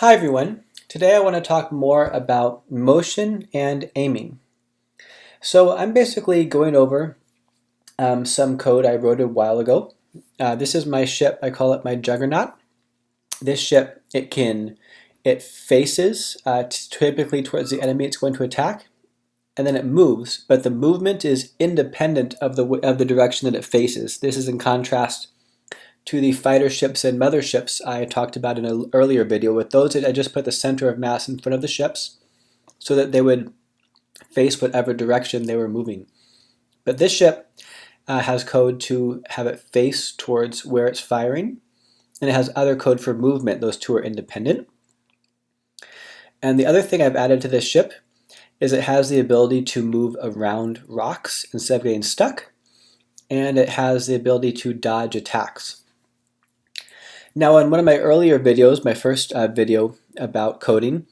Hi everyone. Today I want to talk more about motion and aiming. So I'm basically going over some code I wrote a while ago. This is my ship. I call it my Juggernaut. This ship, it faces typically towards the enemy it's going to attack, and then it moves. But the movement is independent of the direction that it faces. This is in contrast to the fighter ships and motherships I talked about in an earlier video. With those, I just put the center of mass in front of the ships so that they would face whatever direction they were moving. But this ship has code to have it face towards where it's firing, and it has other code for movement. Those two are independent. And the other thing I've added to this ship is it has the ability to move around rocks instead of getting stuck, and it has the ability to dodge attacks. Now, in one of my earlier videos, my first video about coding,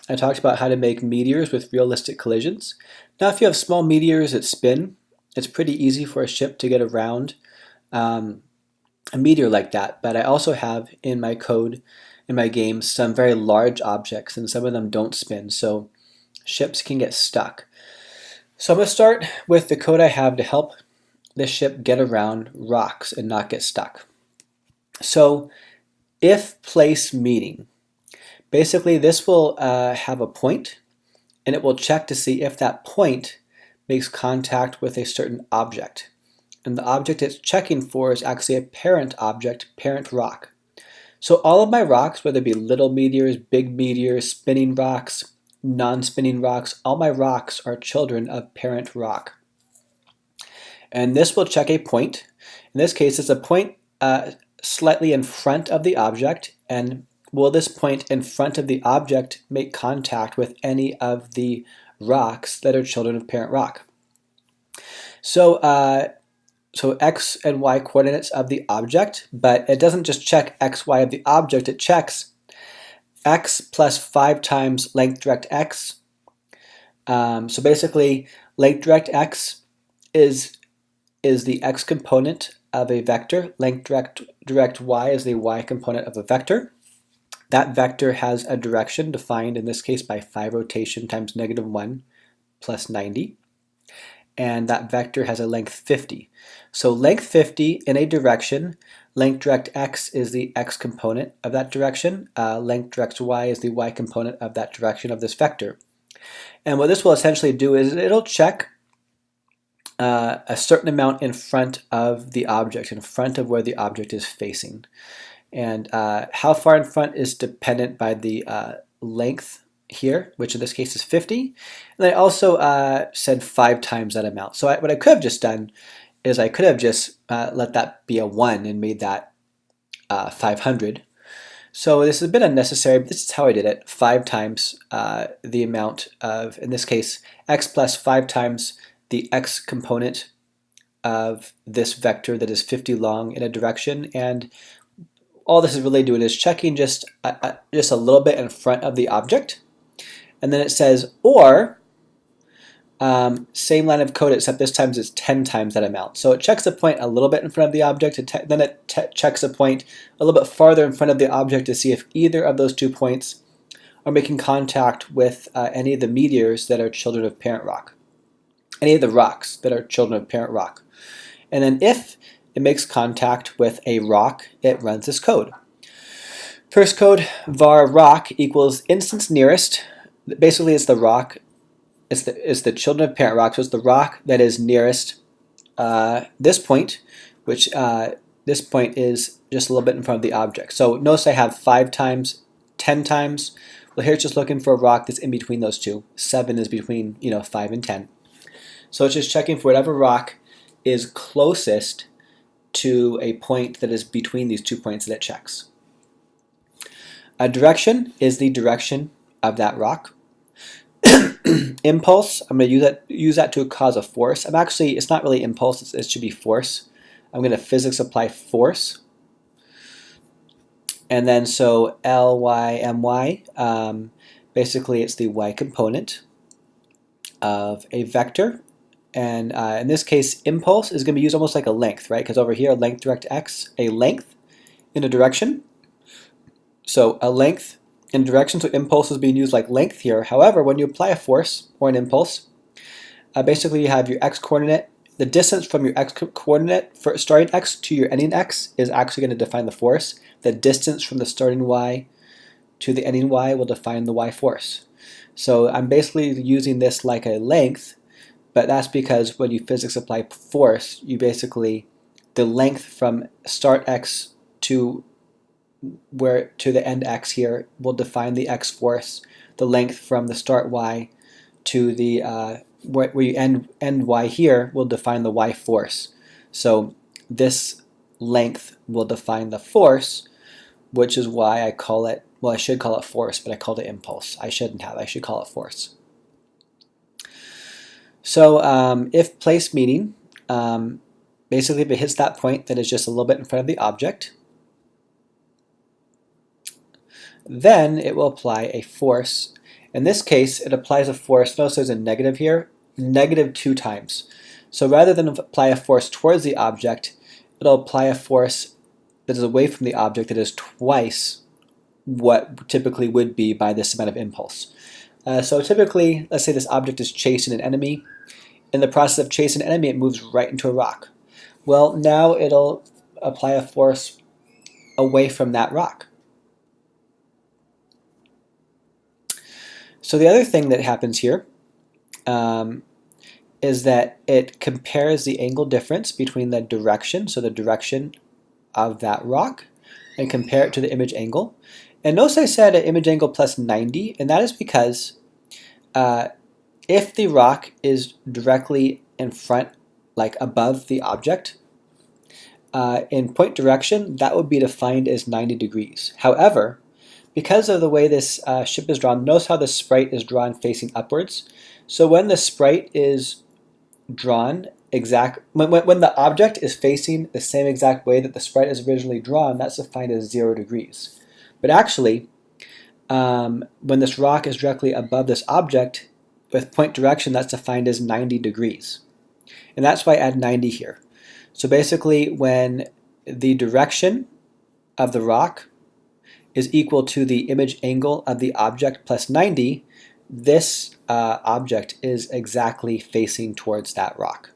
I talked about how to make meteors with realistic collisions. Now, if you have small meteors that spin, it's pretty easy for a ship to get around a meteor like that. But I also have in my code, in my game, some very large objects, and some of them don't spin, so ships can get stuck. So I'm going to start with the code I have to help this ship get around rocks and not get stuck. So if place meeting, basically this will have a point, and it will check to see if that point makes contact with a certain object. And the object it's checking for is actually a parent object, parent rock. So all of my rocks, whether it be little meteors, big meteors, spinning rocks, non-spinning rocks, all my rocks are children of parent rock. And this will check a point. In this case, it's a point slightly in front of the object, and will this point in front of the object make contact with any of the rocks that are children of parent rock? So x and y coordinates of the object, but it doesn't just check x, y of the object, it checks x plus 5 times length direct x. So basically, length direct x is the x component of a vector. Length direct y is the y component of a vector. That vector has a direction defined, in this case, by 5 rotation times -1 plus 90. And that vector has a length 50. So length 50 in a direction, length direct x is the x component of that direction. Length direct y is the y component of that direction of this vector. And what this will essentially do is it'll check a certain amount in front of the object, in front of where the object is facing. And how far in front is dependent by the length here, which in this case is 50. And I also said 5 times that amount. So what I could have just done is I could have just let that be a 1 and made that 500. So this is a bit unnecessary, but this is how I did it. 5 times the amount of, in this case, x plus 5 times the x component of this vector that is 50 long in a direction, and all this is really doing is checking just a little bit in front of the object. And then it says, or, same line of code except this time it's 10 times that amount. So it checks a point a little bit in front of the object, then it checks a point a little bit farther in front of the object to see if either of those 2 points are making contact with any of the meteors that are children of parent rock. Any of the rocks that are children of parent rock. And then if it makes contact with a rock, it runs this code. First code, var rock equals instance nearest. Basically, it's the rock, it's the children of parent rock, so it's the rock that is nearest this point, which this point is just a little bit in front of the object. So notice I have 5 times, 10 times. Well, here it's just looking for a rock that's in between those two. 7 is between 5 and 10. So it's just checking for whatever rock is closest to a point that is between these 2 points that it checks. A direction is the direction of that rock. Impulse, I'm going to use that to cause a force. It's not really impulse, it should be force. I'm going to physics apply force. And then so Ly, My, basically it's the y component of a vector. And in this case, impulse is going to be used almost like a length, right? Because over here, length direct x, a length in a direction. So a length in direction, so impulse is being used like length here. However, when you apply a force or an impulse, basically you have your x-coordinate. The distance from your x-coordinate for starting x to your ending x is actually going to define the force. The distance from the starting y to the ending y will define the y force. So I'm basically using this like a length, but that's because when you physics apply force, you basically, the length from start x to the end x here will define the x force. The length from the start y to the where you end y here will define the y force. So this length will define the force, which is why I call it, well, I should call it force, but I called it impulse. I shouldn't have. I should call it force. So if place meeting, basically if it hits that point that is just a little bit in front of the object, then it will apply a force. In this case, it applies a force, notice there's a negative here, negative 2 times. So rather than apply a force towards the object, it'll apply a force that is away from the object that is twice what typically would be by this amount of impulse. So typically, let's say this object is chasing an enemy. In the process of chasing an enemy, it moves right into a rock. Well, now it'll apply a force away from that rock. So the other thing that happens here is that it compares the angle difference between the direction, so the direction of that rock, and compare it to the image angle. And notice I said an image angle plus 90, and that is because if the rock is directly in front, like above the object, in point direction, that would be defined as 90 degrees. However, because of the way this ship is drawn, notice how the sprite is drawn facing upwards. So when the sprite is drawn when the object is facing the same exact way that the sprite is originally drawn, that's defined as 0 degrees. But actually, when this rock is directly above this object, with point direction, that's defined as 90 degrees. And that's why I add 90 here. So basically, when the direction of the rock is equal to the image angle of the object plus 90, this object is exactly facing towards that rock.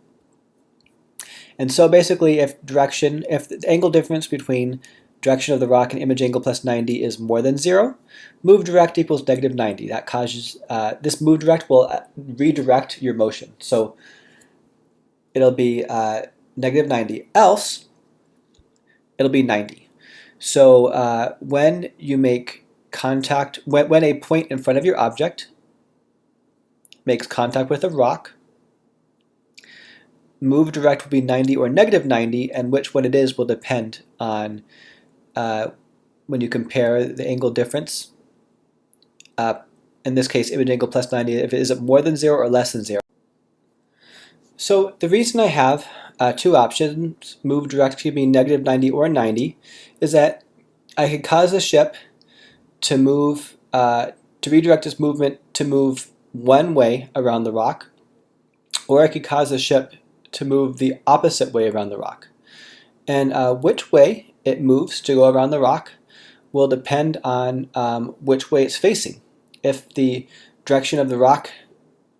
And so basically, if the angle difference between direction of the rock and image angle plus 90 is more than 0, move direct equals negative 90. That causes, this move direct will redirect your motion. So it'll be negative 90, else it'll be 90. So when you make contact, when a point in front of your object makes contact with a rock, move direct will be 90 or negative 90, and which one it is will depend on when you compare the angle difference. In this case, image angle plus 90, if it is more than 0 or less than 0. So the reason I have two options, move direct to be negative 90 or 90, is that I could cause the ship to move, to redirect its movement to move one way around the rock, or I could cause the ship to move the opposite way around the rock. And which way it moves to go around the rock will depend on which way it's facing. If the direction of the rock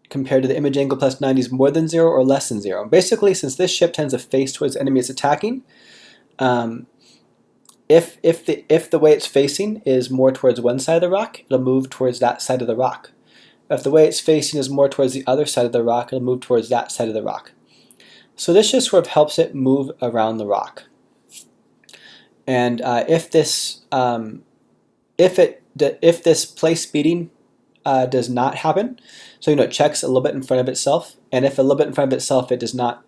compared to the image angle plus 90 is more than 0 or less than 0. Basically, since this ship tends to face towards the enemy it's attacking, if the way it's facing is more towards one side of the rock, it'll move towards that side of the rock. If the way it's facing is more towards the other side of the rock, it'll move towards that side of the rock. So this just sort of helps it move around the rock. And if this place speeding does not happen, so it checks a little bit in front of itself, and if a little bit in front of itself it does not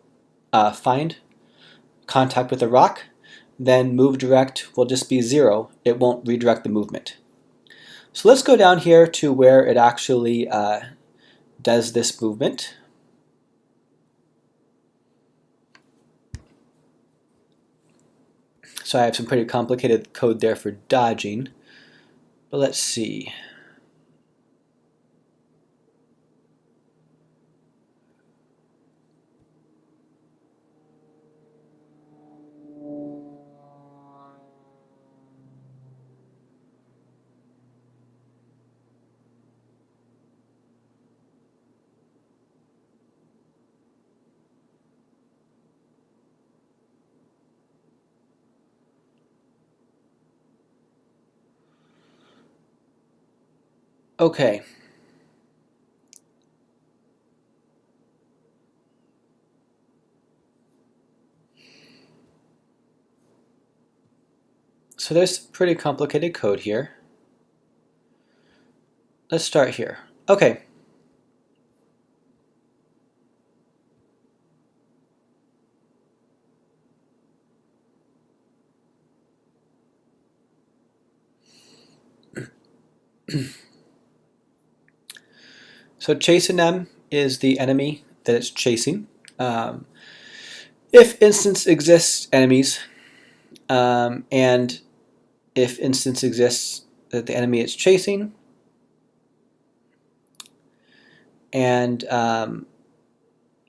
find contact with the rock, then move direct will just be 0. It won't redirect the movement. So let's go down here to where it actually does this movement. So I have some pretty complicated code there for dodging, but let's see. Okay. So there's pretty complicated code here. Let's start here. Okay. So chasing them is the enemy that it's chasing. If instance exists enemies, and if instance exists that the enemy is chasing, and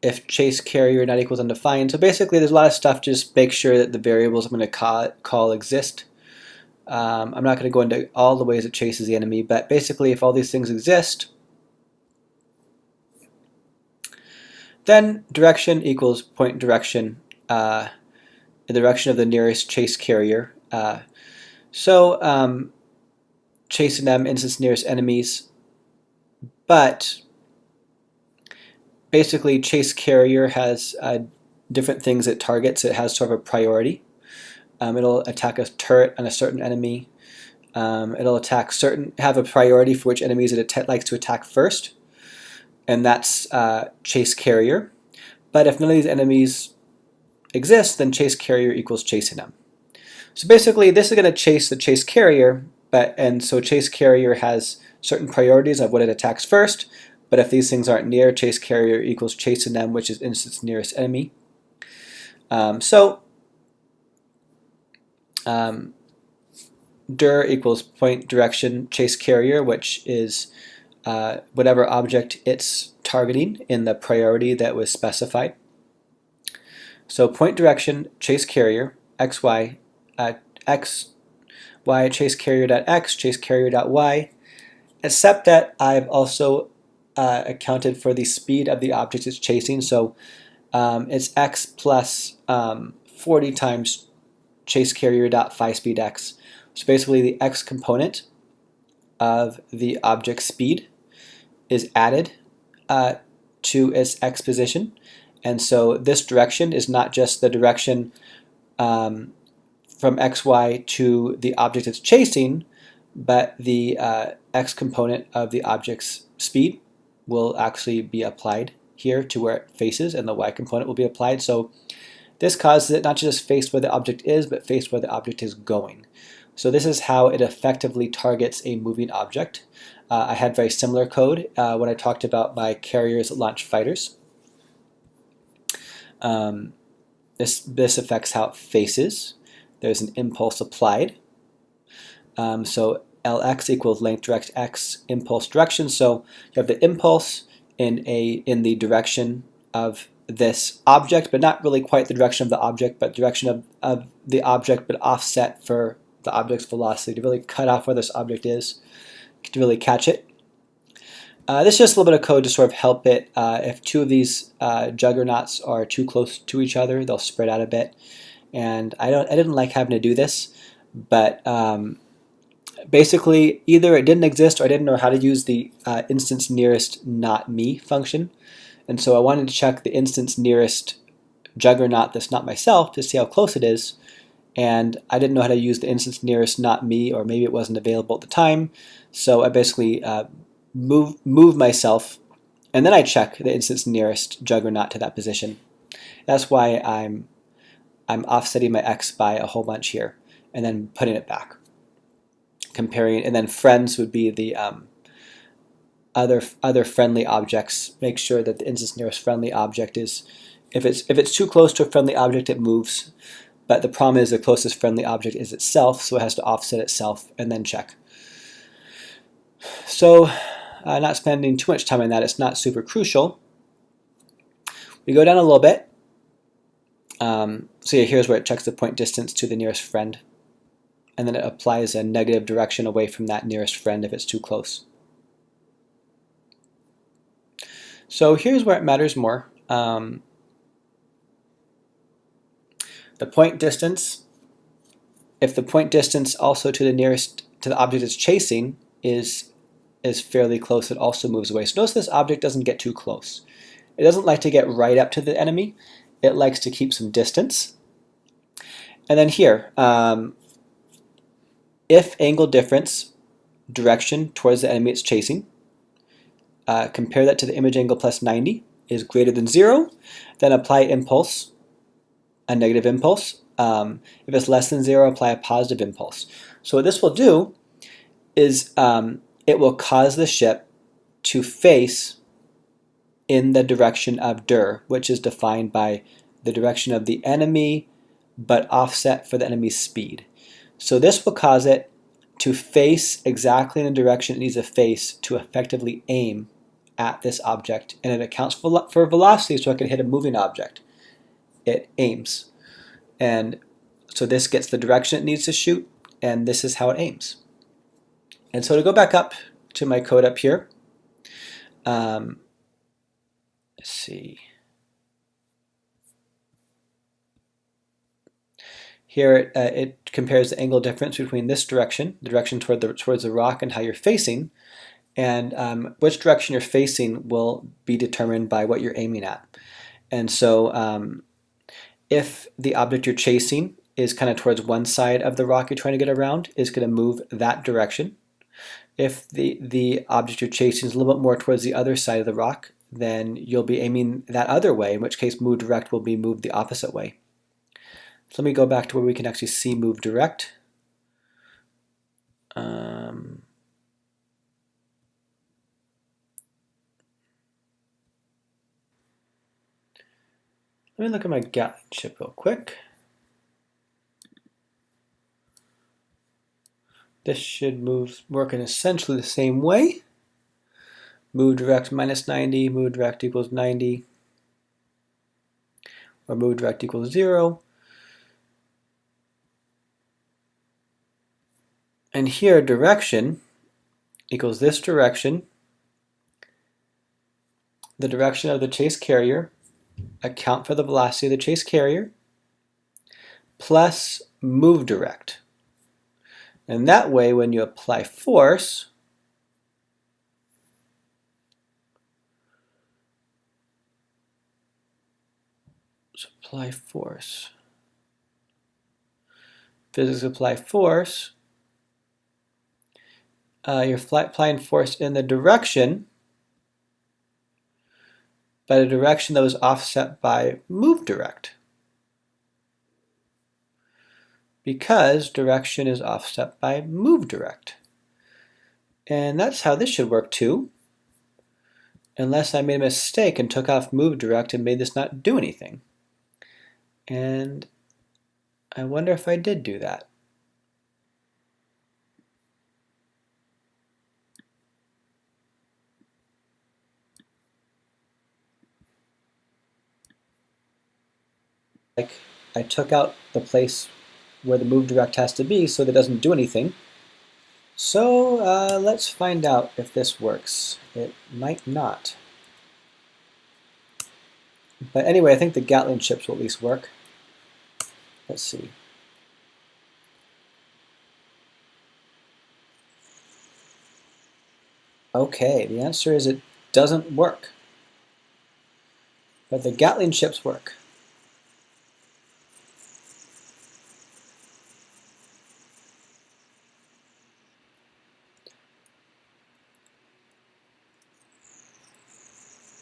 if chase carrier not equals undefined. So basically there's a lot of stuff, just make sure that the variables I'm going to call exist. I'm not going to go into all the ways it chases the enemy, but basically if all these things exist, then direction equals point direction in the direction of the nearest chase carrier. Chasing them, instance nearest enemies, but basically chase carrier has different things it targets. It has sort of a priority. It'll attack a turret on a certain enemy. It'll have a priority for which enemies it likes to attack first, and that's chase carrier. But if none of these enemies exist, then chase carrier equals chasing them. So basically this is going to chase the chase carrier, and so chase carrier has certain priorities of what it attacks first, but if these things aren't near, chase carrier equals chasing them, which is instance nearest enemy. Dir equals point direction chase carrier, which is whatever object it's targeting in the priority that was specified. So point direction chase carrier xy x y chase carrier.x chase carrier.y, except that I've also accounted for the speed of the object it's chasing. So it's x plus 40 times chase carrier.phi speed x. So basically the x component of the object speed is added to its x position. And so this direction is not just the direction from xy to the object it's chasing, but the x component of the object's speed will actually be applied here to where it faces, and the y component will be applied. So this causes it not just face where the object is, but face where the object is going. So this is how it effectively targets a moving object. I had very similar code when I talked about my carriers that launch fighters. This affects how it faces. There's an impulse applied. So Lx equals length direct x impulse direction. So you have the impulse in the direction of this object, but not really quite the direction of the object, but direction of the object, but offset for the object's velocity to really cut off where this object is, to really catch it. This is just a little bit of code to sort of help it. If two of these juggernauts are too close to each other, they'll spread out a bit. And I didn't like having to do this, but basically either it didn't exist or I didn't know how to use the instance nearest not me function. And so I wanted to check the instance nearest juggernaut that's not myself to see how close it is. And I didn't know how to use the instance nearest not me, or maybe it wasn't available at the time. So I basically move myself, and then I check the instance nearest juggernaut to that position. That's why I'm offsetting my x by a whole bunch here, and then putting it back. Comparing, and then friends would be the other friendly objects. Make sure that the instance nearest friendly object is, if it's too close to a friendly object, it moves. But the problem is the closest friendly object is itself, so it has to offset itself and then check. So not spending too much time on that, it's not super crucial. We go down a little bit. So yeah, here's where it checks the point distance to the nearest friend. And then it applies a negative direction away from that nearest friend if it's too close. So here's where it matters more. The point distance, if the point distance also to the object it's chasing is is fairly close, it also moves away. So notice this object doesn't get too close. It doesn't like to get right up to the enemy. It likes to keep some distance. And then here, if angle difference, direction towards the enemy it's chasing, compare that to the image angle plus 90 is greater than 0, then apply impulse, a negative impulse. If it's less than 0, apply a positive impulse. So what this will do is it will cause the ship to face in the direction of dir, which is defined by the direction of the enemy but offset for the enemy's speed. So this will cause it to face exactly in the direction it needs to face to effectively aim at this object, and it accounts for velocity, so it can hit a moving object. It aims, and so this gets the direction it needs to shoot, and this is how it aims. And so to go back up to my code up here, let's see. Here it compares the angle difference between this direction, the direction towards the rock, and how you're facing. And which direction you're facing will be determined by what you're aiming at. And so if the object you're chasing is kind of towards one side of the rock you're trying to get around, it's going to move that direction. If the object you're chasing is a little bit more towards the other side of the rock, then you'll be aiming that other way, in which case move direct will be moved the opposite way. So let me go back to where we can actually see move direct. Let me look at my Gatling ship real quick. This should work in essentially the same way. Move direct minus 90, move direct equals 90, or move direct equals 0. And here direction equals this direction, the direction of the chase carrier, account for the velocity of the chase carrier, plus move direct. And that way, when you apply force, apply force. Physics apply force. You're applying force in the direction, but a direction that was offset by move direct, because direction is offset by move direct. And that's how this should work too, unless I made a mistake and took off move direct and made this not do anything. And I wonder if I did do that. Like I took out the place where the move direct has to be so that it doesn't do anything. So let's find out if this works. It might not. But anyway, I think the Gatling ships will at least work. Let's see. Okay, the answer is it doesn't work. But the Gatling ships work.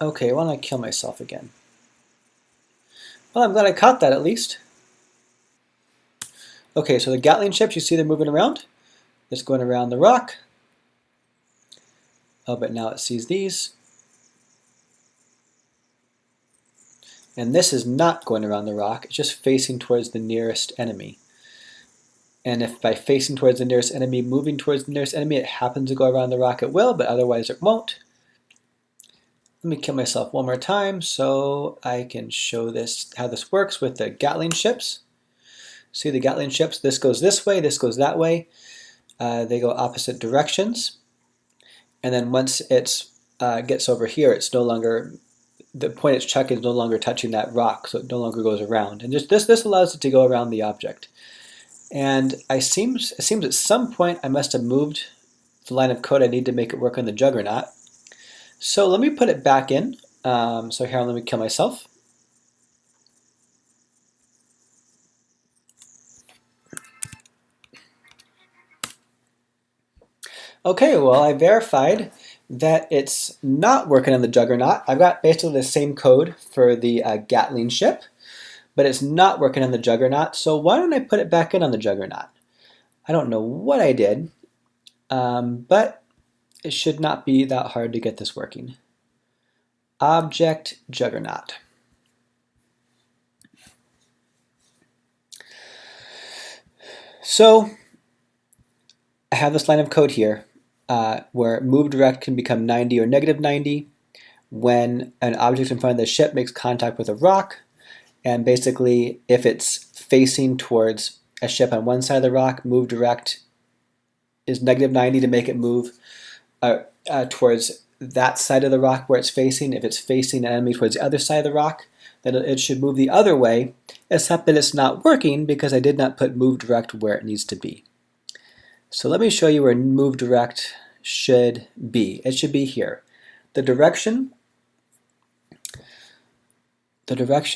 Okay, why don't I kill myself again? Well, I'm glad I caught that at least. Okay, so the Gatling ships, you see they're moving around. It's going around the rock. Oh, but now it sees these. And this is not going around the rock, it's just facing towards the nearest enemy. And if by facing towards the nearest enemy, moving towards the nearest enemy, it happens to go around the rock, it will, but otherwise it won't. Let me kill myself one more time so I can show this how this works with the Gatling ships. See the Gatling ships, this goes this way, this goes that way. They go opposite directions. And then once it gets over here, it's no longer, the point it's checking is no longer touching that rock, so it no longer goes around. And just this allows it to go around the object. And it seems at some point I must have moved the line of code I need to make it work on the Juggernaut. So let me put it back in. So here, let me kill myself. Okay, well, I verified that it's not working on the Juggernaut. I've got basically the same code for the Gatling ship, but it's not working on the Juggernaut. So why don't I put it back in on the Juggernaut? I don't know what I did, but it should not be that hard to get this working. Object Juggernaut. So I have this line of code here where move direct can become 90 or negative 90 when an object in front of the ship makes contact with a rock. And basically, if it's facing towards a ship on one side of the rock, move direct is negative 90 to make it move towards that side of the rock where it's facing. If it's facing an enemy towards the other side of the rock, then it should move the other way, except that it's not working because I did not put move direct where it needs to be. So let me show you where move direct should be. It should be here. The direction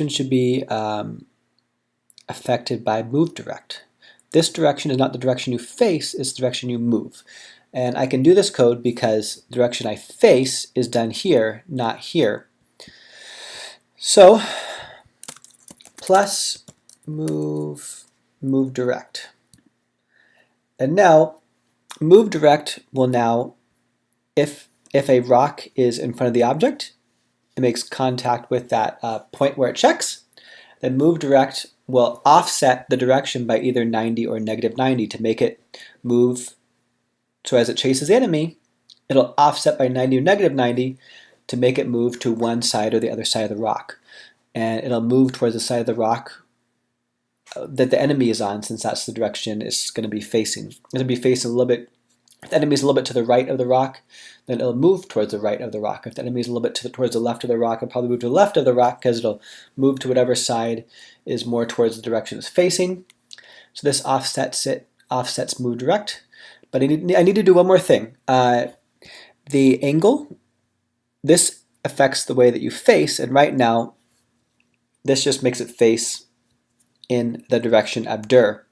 should be affected by move direct. This direction is not the direction you face, it's the direction you move. And I can do this code because the direction I face is done here, not here. So plus move direct. And now move direct will now, if a rock is in front of the object, it makes contact with that point where it checks, then move direct will offset the direction by either 90 or negative 90 to make it move. So as it chases the enemy, it'll offset by 90 or negative 90 to make it move to one side or the other side of the rock. And it'll move towards the side of the rock that the enemy is on, since that's the direction it's going to be facing. It's going to be facing a little bit, if the enemy is a little bit to the right of the rock, then it'll move towards the right of the rock. If the enemy is a little bit towards the left of the rock, it'll probably move to the left of the rock because it'll move to whatever side is more towards the direction it's facing. So this offsets move direct. But I need to do one more thing. The angle, this affects the way that you face, and right now this just makes it face in the direction of dir.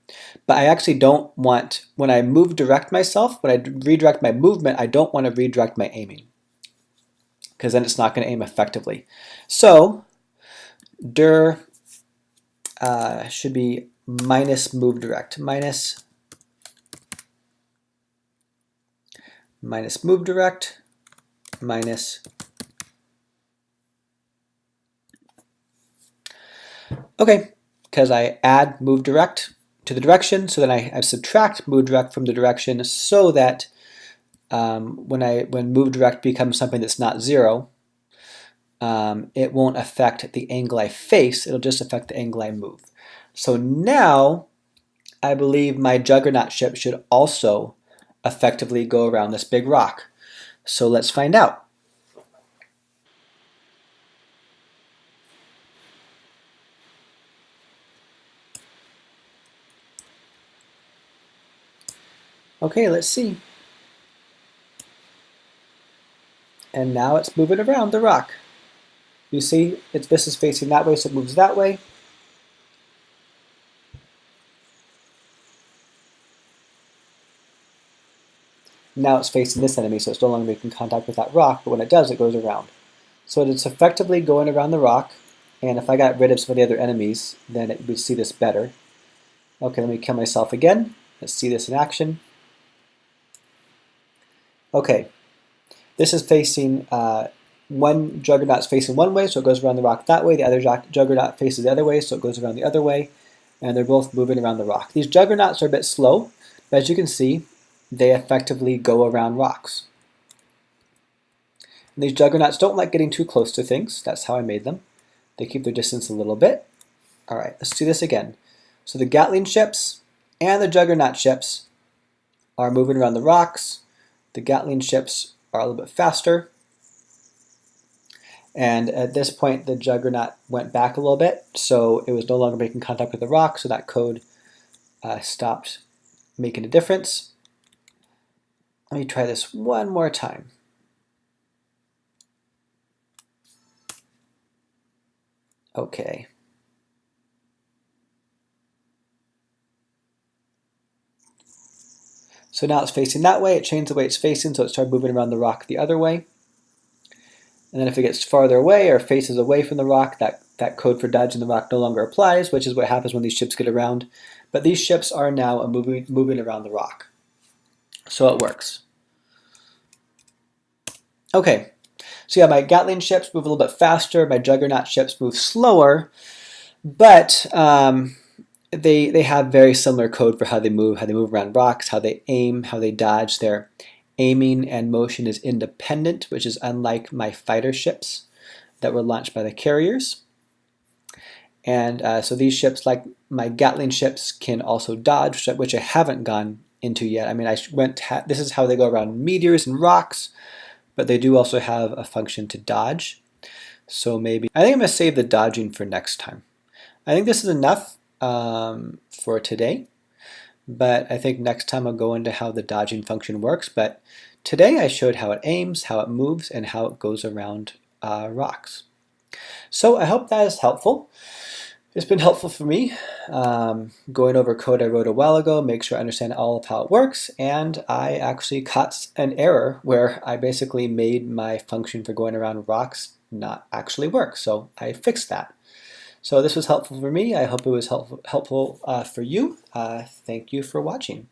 But I actually don't want, when I move direct myself, when I redirect my movement, I don't want to redirect my aiming, because then it's not going to aim effectively. So dir should be minus move direct, minus move direct, minus. Okay, because I add move direct to the direction, so then I subtract move direct from the direction, so that when move direct becomes something that's not 0, it won't affect the angle I face, it'll just affect the angle I move. So now I believe my Juggernaut ship should also effectively go around this big rock. So let's find out. Okay, let's see. And now it's moving around the rock. You see, this is facing that way, so it moves that way. Now it's facing this enemy, so it's no longer making contact with that rock, but when it does, it goes around. So it's effectively going around the rock, and if I got rid of some of the other enemies, then it would see this better. Okay, let me kill myself again. Let's see this in action. Okay, this is facing, one Juggernaut's facing one way, so it goes around the rock that way. The other Juggernaut faces the other way, so it goes around the other way. And they're both moving around the rock. These Juggernauts are a bit slow, but as you can see, they effectively go around rocks. And these Juggernauts don't like getting too close to things. That's how I made them. They keep their distance a little bit. All right, let's do this again. So the Gatling ships and the Juggernaut ships are moving around the rocks. The Gatling ships are a little bit faster. And at this point, the Juggernaut went back a little bit, so it was no longer making contact with the rock, so that code stopped making a difference. Let me try this one more time. Okay. So now it's facing that way. It changed the way it's facing, so it started moving around the rock the other way. And then if it gets farther away or faces away from the rock, that code for dodging the rock no longer applies, which is what happens when these ships get around. But these ships are now moving around the rock. So it works. Okay, so yeah, my Gatling ships move a little bit faster, my Juggernaut ships move slower, but they have very similar code for how they move around rocks, how they aim, how they dodge. Their aiming and motion is independent, which is unlike my fighter ships that were launched by the carriers. And so these ships, like my Gatling ships, can also dodge, which I haven't gone into yet. I mean, this is how they go around meteors and rocks, but they do also have a function to dodge. So maybe, I think I'm going to save the dodging for next time. I think this is enough for today, but I think next time I'll go into how the dodging function works. But today I showed how it aims, how it moves, and how it goes around rocks. So I hope that is helpful. It's been helpful for me going over code I wrote a while ago, make sure I understand all of how it works, and I actually caught an error where I basically made my function for going around rocks not actually work, so I fixed that. So this was helpful for me. I hope it was helpful for you. Thank you for watching.